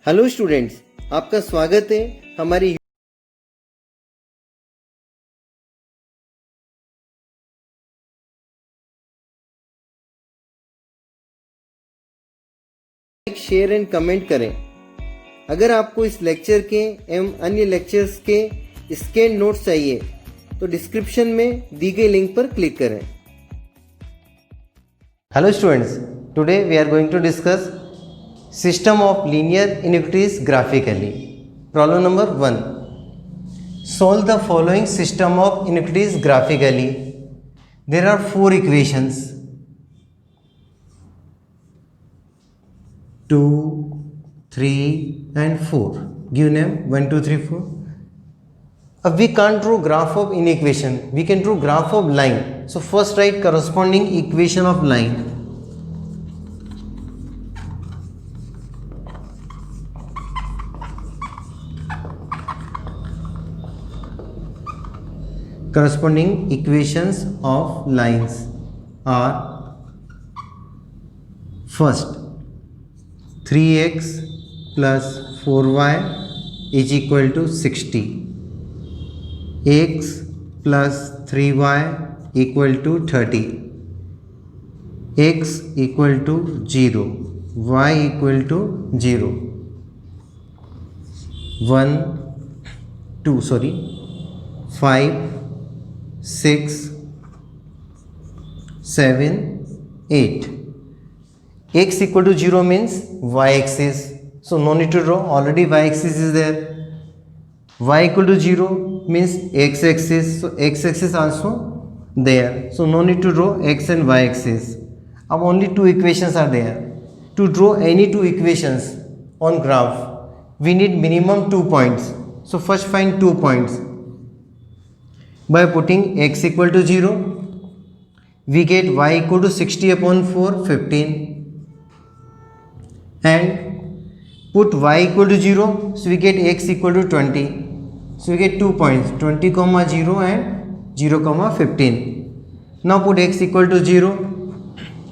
Hello students, आपका स्वागत है हमारी शेयर एंड कमेंट करें। अगर आपको इस लेक्चर के एवं अन्य लेक्चर्स के स्कैन नोट्स चाहिए तो डिस्क्रिप्शन में दी गई लिंक पर क्लिक करें। Hello students, today we are going to discuss system of linear inequalities graphically. Problem number 1, solve the following system of inequities graphically. There are 4 equations, 2, 3 and 4. Give name 1, 2, 3, 4. We can't draw graph of inequation, we can draw graph of line. So first write corresponding equation of line. Corresponding equations of lines are first 3x plus 4y is equal to 60, x plus 3y equal to 30, x equal to 0, y equal to 0, 5, 6, 7, 8. X equal to 0 means y axis, so no need to draw, already y axis is there. Y equal to 0 means x axis, so x axis also there, so no need to draw x and y axis. Now only 2 equations are there. To draw any 2 equations on graph we need minimum 2 points. So first find 2 points. By putting x equal to 0, we get y equal to 60 upon 4, 15, and put y equal to 0, so we get x equal to 20. So we get 2 points, 20, 0 and 0, 15. Now put x equal to 0,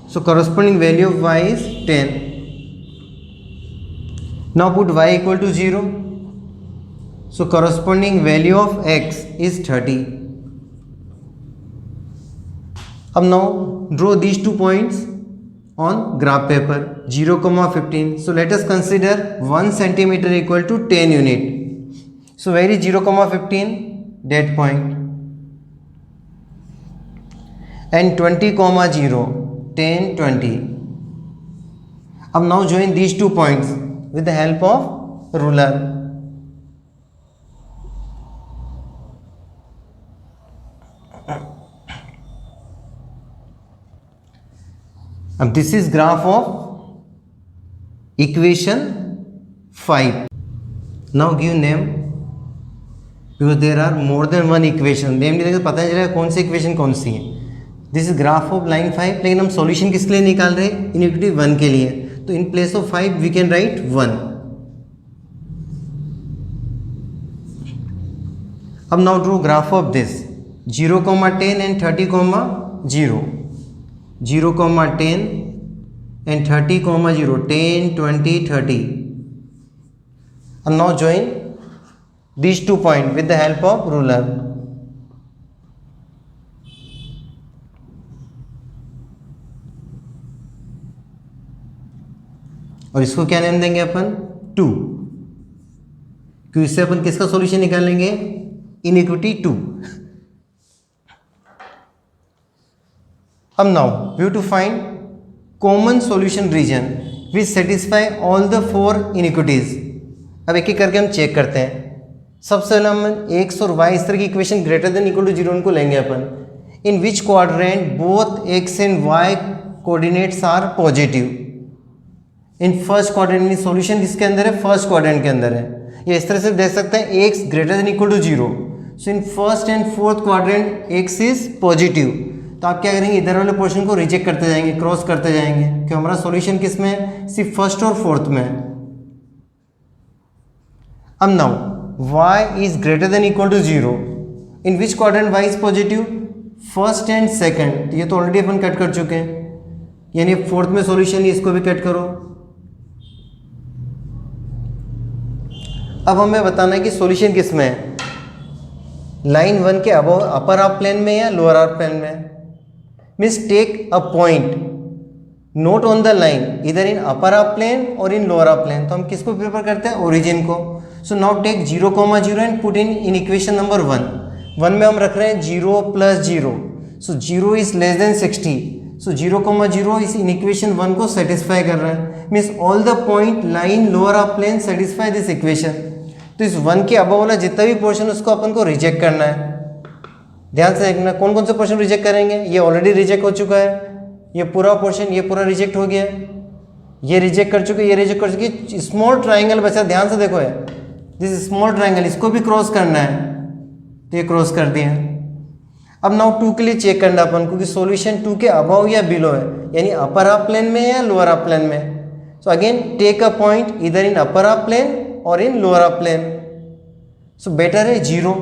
so corresponding value of y is 10. Now put y equal to 0, so corresponding value of x is 30. Now draw these 2 points on graph paper, 0, 15. So let us consider 1 centimeter equal to 10 unit. So where is 0, 15? That point. And 20, 0, 10, 20. Now join these 2 points with the help of ruler. This is graph of equation 5. Now give name, because there are more than one equation. Name नहीं पता नहीं चलेगा कौन सी equation कौन सी है. This is graph of line 5, लेकिन हम solution किसके लिए निकाल रहे हैं? इनइक्विटी 1 के लिए. तो in place of 5 we can write 1. अब now draw graph of this 0, 10 and 30, 0. 0, 10 and 30, 0, 10, 20, 30. And now join these 2 points with the help of ruler. और इसको क्या नाम देंगे अपन? 2, क्योंकि इससे अपन किसका सॉल्यूशन निकालेंगे? Iniquity 2. Now we have to find common solution region which satisfy all the 4 inequities. अब एक एक करके हम चेक करते हैं. सबसे पहले हम x और y इस तरह की equation greater than equal to 0 उनको लेंगे अपन. In which quadrant both x and y coordinates are positive? In first quadrant. Solution किसके अंदर है? फर्स्ट क्वाड्रेंट के अंदर है. या इस तरह से देख सकते हैं x greater than equal to 0. So in first and fourth quadrant x is positive. तो आप क्या करेंगे? इधर वाले पोर्शन को रिजेक्ट करते जाएंगे, क्रॉस करते जाएंगे, क्योंकि हमारा सॉल्यूशन किस में है? सिर्फ फर्स्ट और फोर्थ में है. अब now y is greater than equal to 0. In which quadrant y is positive? First and second. ये तो ऑलरेडी अपन कट कर चुके हैं, यानी फोर्थ में सॉल्यूशन, इसको भी कट करो. अब हमें बताना है कि सॉल्यूशन किस में है, लाइन 1 के अबव अपर हाफ प्लेन में या लोअर हाफ प्लेन में। Means take a point not on the line इधर इन अपर हाफ प्लेन और इन लोअर हाफ प्लेन। तो हम किसको प्रिफर करते हैं, ओरिजिन को। So now take 0,0 and put in equation number 1 में हम रख रहे हैं 0 + 0, so 0 is less than 60, so 0,0 is in equation 1 को सेटिस्फाई कर रहा है। Means all the point line lower half plane satisfy this equation. तो इस 1 के अबव वाला जितना भी पोर्शन उसको अपन को रिजेक्ट करना है। ध्यान से देखना कौन कौन से पोर्शन रिजेक्ट करेंगे। ये ऑलरेडी रिजेक्ट हो चुका है, ये पूरा पोर्शन, ये पूरा रिजेक्ट हो गया, ये रिजेक्ट कर चुके, ये रिजेक्ट कर चुके। स्मॉल ट्राइंगल बचा, ध्यान से देखो है, दिस स्मॉल ट्राइंगल, इसको भी क्रॉस करना है, तो ये क्रॉस कर दिया। अब नाउ 2 के लिए चेक करना अपन को कि सॉल्यूशन 2 के अबव या बिलो है, यानी अपर हाफ प्लेन में या लोअर हाफ प्लेन में। So again take a point इधर इन अपर हाफ प्लेन और in lower half plane. So better है 0,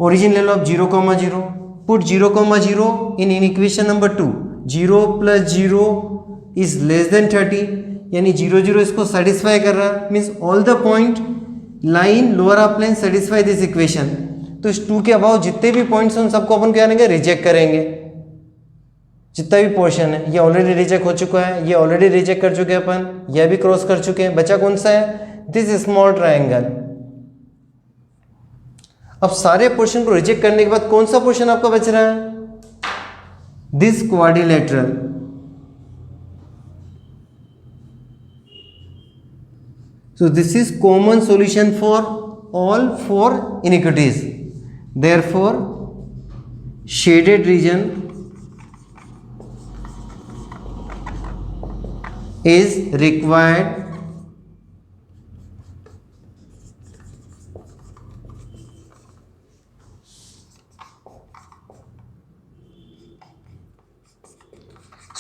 ओरिजिन ले लो अब 0,0, put 0,0 in equation number 2। 0 + 0 is less than 30, यानी 0, 0 इसको सेटिस्फाई कर रहा है। Means all the point line lower half plane satisfy this equation. तो इस 2 के अबाव जितने भी पॉइंट्स हैं उन सबको अपन क्या करेंगे, रिजेक्ट करेंगे। जितना भी पोर्शन है, ये ऑलरेडी रिजेक्ट हो चुका है, ये ऑलरेडी रिजेक्ट कर चुके हैं अपन, यह भी क्रॉस कर चुके हैं। बचा कौन सा है, दिस स्मॉल ट्राइंगल। अब सारे पोर्शन को रिजेक्ट करने के बाद कौन सा पोर्शन आपका बच रहा है, this quadrilateral. So this is common solution for all 4 iniquities. Therefore, shaded region is required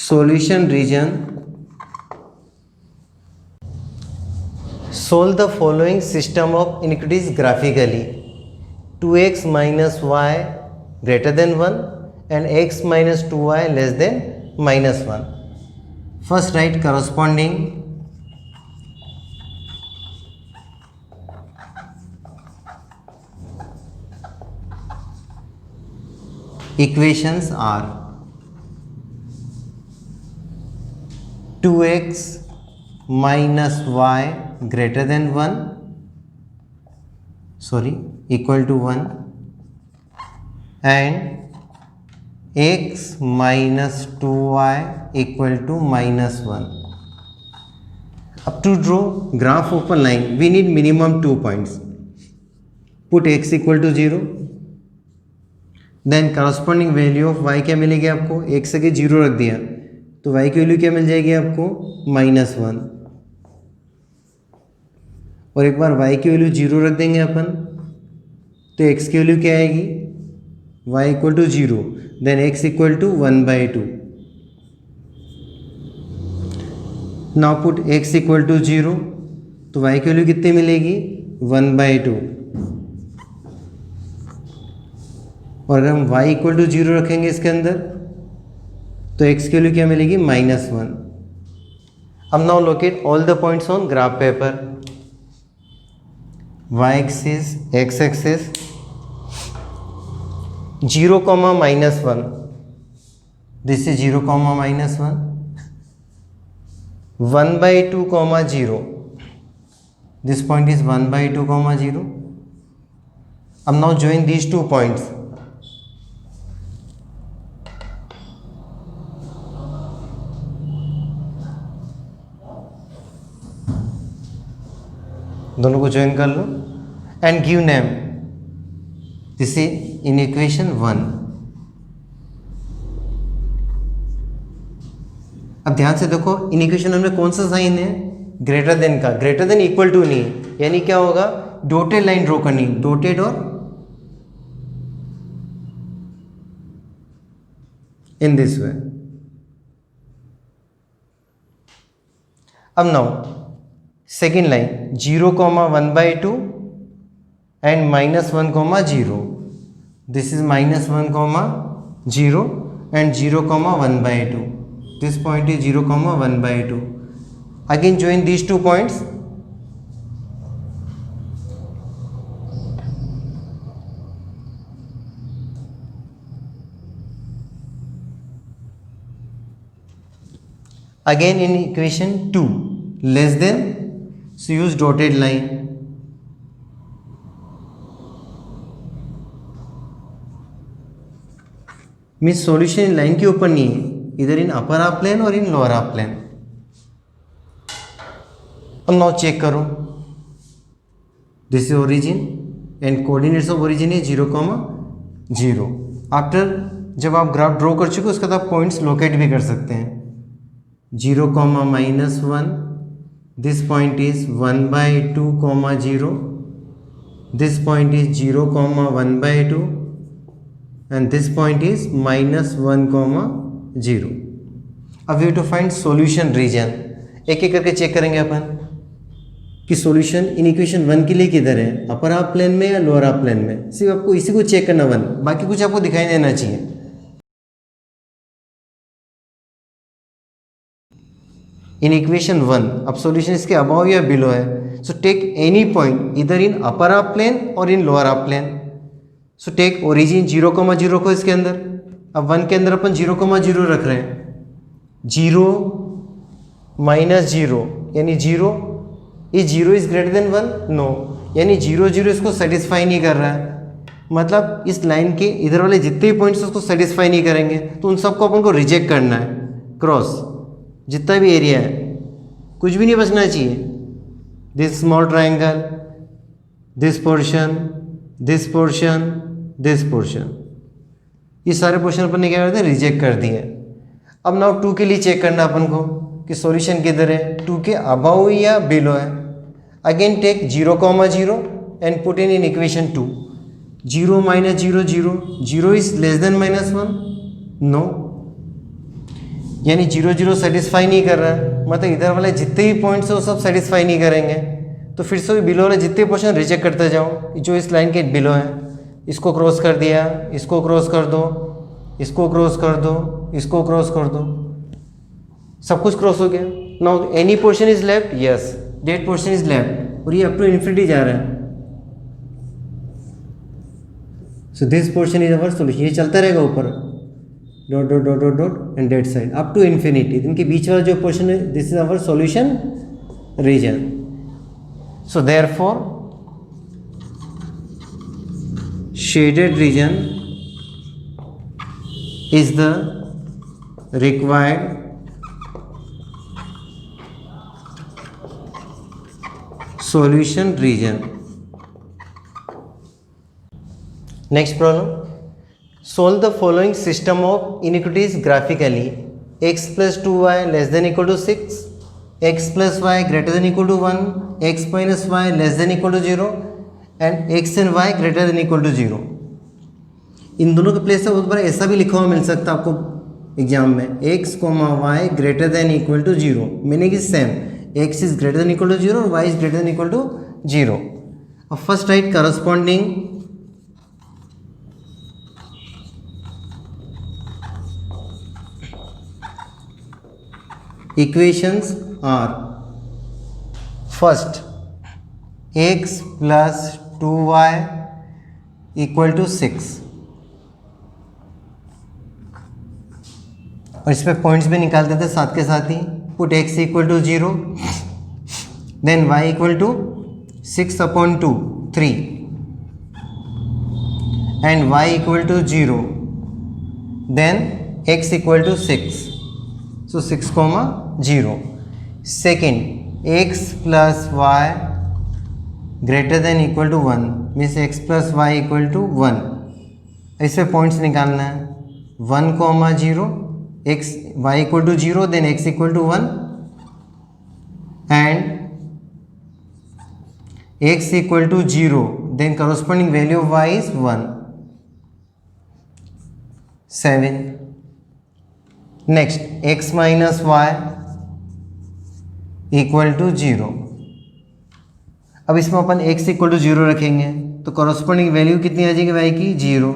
solution region. Solve the following system of iniquities graphically. 2x minus y greater than 1 and x minus 2y less than minus 1. First write corresponding equations are 2x minus y greater than 1 equal to 1 and x minus 2y equal to minus 1. Up to draw graph of a line we need minimum 2 points. Put x equal to 0, then corresponding value of y क्या मिलेगी आपको, x से 0 रख दिया तो y की value क्या मिल जाएगी आपको, -1। और एक बार y की वैल्यू 0 रख देंगे अपन तो x की वैल्यू क्या आएगी, y equal to 0, then x equal to 1/2। Now put x equal to 0 तो y की वैल्यू कितनी मिलेगी, 1/2। और अगर हम y इक्वल टू 0 रखेंगे इसके अंदर तो x की वैल्यू क्या मिलेगी, -1। अब now locate all the points on graph paper. y axis, x axis, 0, -1, this is 0, -1, 1/2, 0, this point is 1/2, 0। अब नाउ join these 2 points। दोनों को ज्वाइन कर लो and give name, this is in equation 1। अब ध्यान से देखो इन इक्वेशन में कौन सा साइन है, ग्रेटर देन का, ग्रेटर देन इक्वल टू नहीं है, यानी क्या होगा, डॉटेड लाइन ड्रॉ करनी, डॉटेड और इन दिस वे। अब now second line 0, 1/2 and -1, 0, this is -1, 0 and 0, 1/2, this point is 0, 1/2। Again join these 2 points। Again in equation 2 less than, so use dotted line. Means solution in line के ऊपर नहीं है, इधर in upper half plane और in lower half plane. अब now check करो, this is origin and coordinates of origin है 0,0. After जब आप ग्राफ ड्रॉ कर चुके उसके बाद आप पॉइंट्स लोकेट भी कर सकते हैं. 0,-1, this point is 1/2, 0, this point is 0,1/2 and this point is -1,0. अब we to find solution region. एक एक करके चेक करेंगे अपन कि सॉल्यूशन इन इक्वेशन 1 के लिए किधर है, अपर हाफ प्लेन में या लोअर हाफ प्लेन में. सिर्फ आपको इसी को चेक करना 1, बाकी कुछ आपको दिखाई देना चाहिए. इन इक्वेशन 1 अब सॉल्यूशन इसके अबव या बिलो है. सो टेक एनी पॉइंट इधर इन अपर हाफ प्लेन और in lower half plane. So take origin 0,0 को इसके अंदर. अब 1 के अंदर अपन 0,0 रख रहे हैं. 0 - 0 यानी 0 इज ग्रेटर देन 1, नो, यानी 0 0 इसको सेटिस्फाई नहीं कर रहा है. मतलब इस लाइन के इधर वाले जितने भी पॉइंट्स उसको सेटिस्फाई नहीं करेंगे, तो उन सबको अपन को रिजेक्ट करना है. क्रॉस जितना भी एरिया है कुछ भी नहीं बचना चाहिए. This small triangle, this portion, this portion, this portion, ये सारे पोर्शन अपन ने क्या करते हैं, रिजेक्ट कर दिए. अब नाउ 2 के लिए चेक करना अपन को कि सॉल्यूशन किधर है, 2 के अबव या बिलो है. Again take 0,0 and put in equation 2. 0 - 0 0, 0 is less than -1, no, यानी 0 0 सेटिस्फाई नहीं कर रहा है. मतलब इधर वाले जितने भी पॉइंट्स है वो सब सेटिस्फाई नहीं करेंगे. तो फिर से बिलो वाले जितने पोर्शन रिजेक्ट करते जाओ जो इस लाइन के बिलो है. इसको क्रॉस कर दिया, इसको क्रॉस कर दो, इसको क्रॉस कर दो, इसको क्रॉस कर दो, सब कुछ क्रॉस हो गया. Now any portion is left, yes that portion is left, और ये अप टू इन्फिनिटी जा रहा है. So this portion is our solution. ये चलता रहेगा ऊपर, dot dot dot dot dot and that side up to infinity. इनके बीच वाला जो पोर्शन है, this is our solution region. So therefore shaded region is the required solution region. Next problem, solve the following system of inequities graphically. X plus 2y less than equal to 6, x plus y greater than equal to 1, x minus y less than equal to 0 and x and y greater than equal to 0. इन दोनों के place से बहुत बार ऐसा भी लिखा हुआ मिल सकता है आपको एग्जाम में, x, y greater than equal to 0, meaning is same, x is greater than equal to 0 और y is greater than equal to 0. अब first right corresponding equations are first x plus 2y equal to 6, और इस पे points भी निकाल देते साथ के साथ ही. Put x equal to 0, then y equal to 6/2 3 and y equal to 0, then x equal to 6, so 6,0. Second, x plus y greater than equal to 1 means x plus y equal to 1. ऐसे points निकालना है. 1,0, x y equal to 0, then x equal to 1 and x equal to 0, then corresponding value of y is 1. 7. Next, x minus y equal to 0. अब इसमें अपन x equal to 0 रखेंगे तो corresponding value कितनी आ जाएगी y की, 0.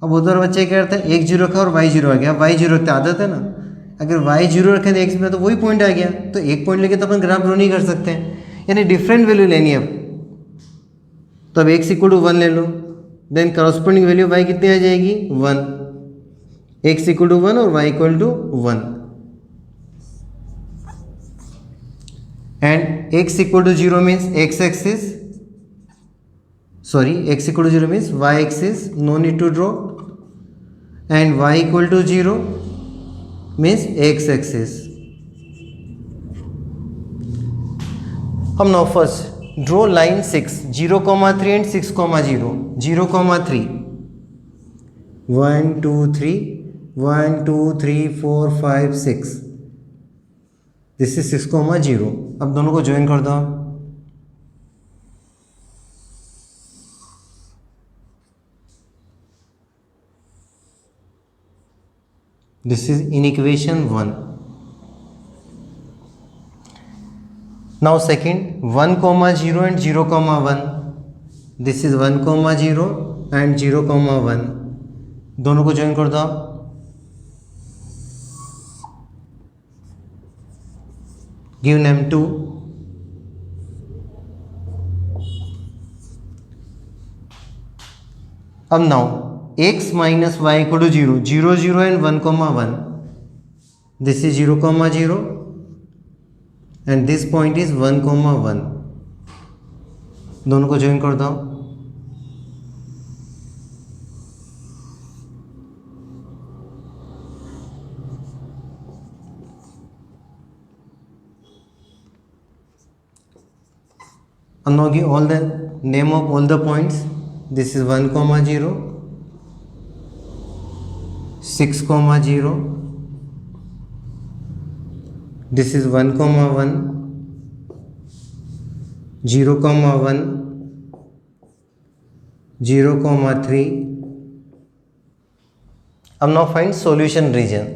अब उधर बच्चे क्या करते हैं, x 0 रखा और y 0 आ गया. y 0 रखते आदत है ना, अगर y 0 रखें तो x में तो वही पॉइंट आ गया, तो एक पॉइंट लेके तो अपन ग्राफ ड्रॉ नहीं कर सकते हैं, यानी डिफरेंट वैल्यू लेनी है. अब अब x इक्वल टू 1 ले लो, देन कॉरस्पॉन्डिंग वैल्यू y कितनी आ जाएगी, 1. x इक्वल टू 1 और y equal to 1. and x equal to 0 means x axis, sorry, x equal to 0 means y axis, no need to draw, and y equal to 0 means x axis. हम now first draw line 6, 0, 3 and 6, 0, 0, 3, 1, 2, 3, 1, 2, 3, 4, 5, 6, this is 6, 0. अब दोनों को join कर दो. This is in equation 1. Now second 1, 0 and 0, 1. This is 1, 0 and 0, 1. दोनों को join कर दो. Give name 2. अब now x minus y equal to 0, 0, 0 and 1, 1. This is 0, 0 and this point is 1, 1. दोनों को ज्वाइन कर दो. And now give all the name of all the points. This is 1, 0, 6, 0. This is 1, 1, 0, 1, 0, 3. अब now find solution region.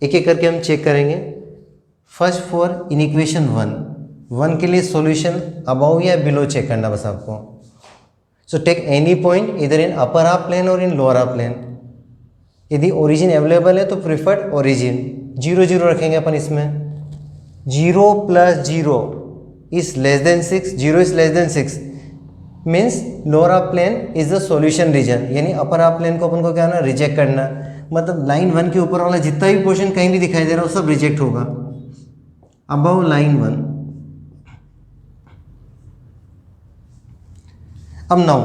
एक एक करके हम check करेंगे. फर्स्ट फॉर इन इक्वेशन 1 के लिए सॉल्यूशन अबाउ या बिलो चेक करना बस आपको. सो टेक एनी पॉइंट इधर इन अपर हाफ प्लेन और इन लोअर हाफ प्लेन. यदि ओरिजिन अवेलेबल है तो प्रिफर्ड ओरिजिन. 0, 0 रखेंगे अपन इसमें. 0 + 0 is less than 6. 0 is less than 6 means lower half plane is the solution region. यानी अपर हाफ प्लेन को अपन को क्या ना रिजेक्ट करना. मतलब लाइन 1 के ऊपर वाला जितना भी पोर्शन कहीं भी दिखाई दे रहा है वो सब रिजेक्ट होगा. Above line 1. अब नाउ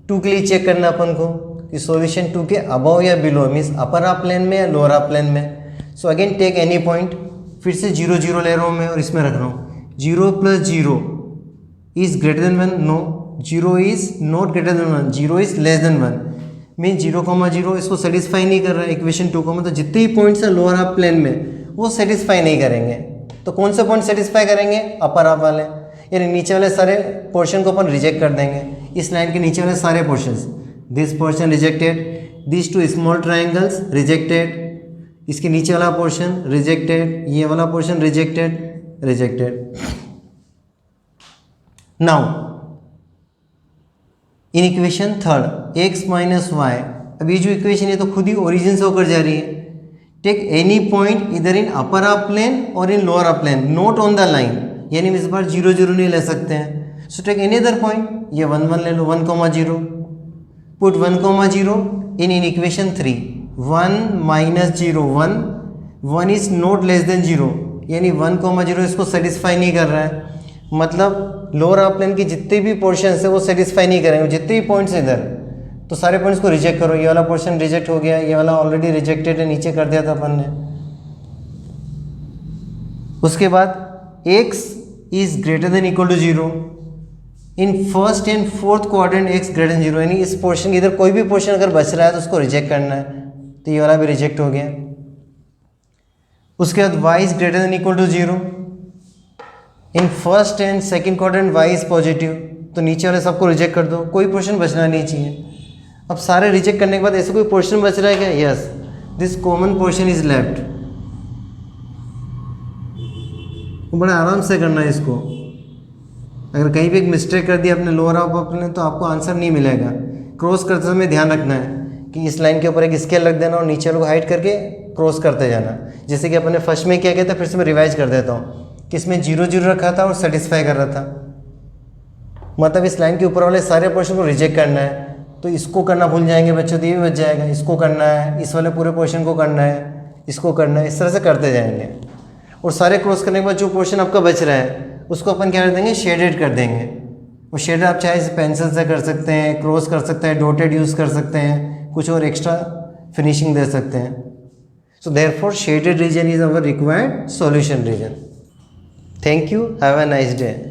2 के लिए चेक करना अपन को कि सॉल्यूशन 2 के अबव या below means upper half plane में या लोअर हाफ प्लेन में. So again take any point. फिर से 0, 0 ले रहा हूँ मैं और इसमें रख रहा हूँ. 0 + 0 is greater than 1. No, 0 is not greater than 1. 0 is less than 1 mean 0, 0 इसको सेटिस्फाई नहीं कर रहा है इक्वेशन 2 को. मतलब जितने ही पॉइंट्स है लोअर हाफ प्लेन में वो सेटिस्फाई नहीं करेंगे. तो कौन से पॉइंट सेटिस्फाई करेंगे? अपर हाफ वाले. यानी नीचे वाले सारे पोर्शन को अपन रिजेक्ट कर देंगे. इस लाइन के नीचे वाले सारे portions. This portion rejected, this 2 small triangles rejected, इसके नीचे वाला पोर्शन रिजेक्टेड, ये वाला portion rejected. Now in equation 3 x - y. अब ये जो इक्वेशन है तो खुद ही ओरिजिन से होकर जा रही है. टेक एनी पॉइंट इधर इन अपर हाफ प्लेन और in lower half plane, not on the line. यानी इस बार 0, 0 नहीं ले सकते हैं. So take any other point. ये 1, 1 ले लो. 1, 0. Put 1, 0 in equation 3. 1 - 0, 1. 1 is not less than 0. यानी 1, 0 इसको सेटिस्फाई नहीं कर रहा है. मतलब लोअर हाफ प्लेन की जितने भी पोर्शन है वो सेटिस्फाई नहीं करेंगे. जितने भी पॉइंट्स इधर तो सारे पॉइंट्स को रिजेक्ट करो. ये वाला पोर्शन रिजेक्ट हो गया, ये वाला ऑलरेडी रिजेक्टेड है, नीचे कर दिया था अपन ने. उसके बाद x is greater than equal to 0 in first and fourth quadrant. x greater than 0 यानी इस पोर्शन इधर कोई भी पोर्शन अगर बच रहा है तो उसको रिजेक्ट करना है. तो ये वाला भी रिजेक्ट हो गया. उसके बाद y is greater than equal to 0 in first and second quadrant. y is positive. तो नीचे वाले सबको रिजेक्ट कर दो, कोई पोर्शन बचना नहीं चाहिए. अब सारे रिजेक्ट करने के बाद ऐसे कोई पोर्शन बच रहा है क्या? Yes, this common portion is left. बड़ा आराम से करना है इसको. अगर कहीं भी एक मिस्टेक कर दिया अपने लोअर हाफ अपने तो आपको आंसर नहीं मिलेगा. क्रॉस करते समय ध्यान रखना है कि इस लाइन के ऊपर एक स्केल रख देना और नीचे वालों को हाइड करके क्रॉस करते जाना. जैसे कि अपने फर्स्ट में क्या किया था, फिर से मैं रिवाइज कर देता हूँ कि इसमें 0, 0 रखा था और सेटिस्फाई कर रहा था. मतलब इस लाइन के ऊपर वाले सारे पोर्शन को रिजेक्ट करना है. तो इसको करना भूल जाएंगे बच्चों तो ये भी बच जाएगा. इसको करना है, इस वाले पूरे पोर्शन को करना है, इसको करना है. इस तरह से करते जाएंगे. और सारे क्रॉस करने के बाद जो पोर्शन आपका बच रहा है उसको अपन क्या कर देंगे, शेडेड कर देंगे। वो शेडेड आप चाहे पेंसिल से कर सकते हैं, क्रॉस कर सकते हैं, डॉटेड यूज़ कर सकते हैं, कुछ और एक्स्ट्रा फिनिशिंग दे सकते हैं। So therefore shaded region is our required solution region. Thank you, have a nice day.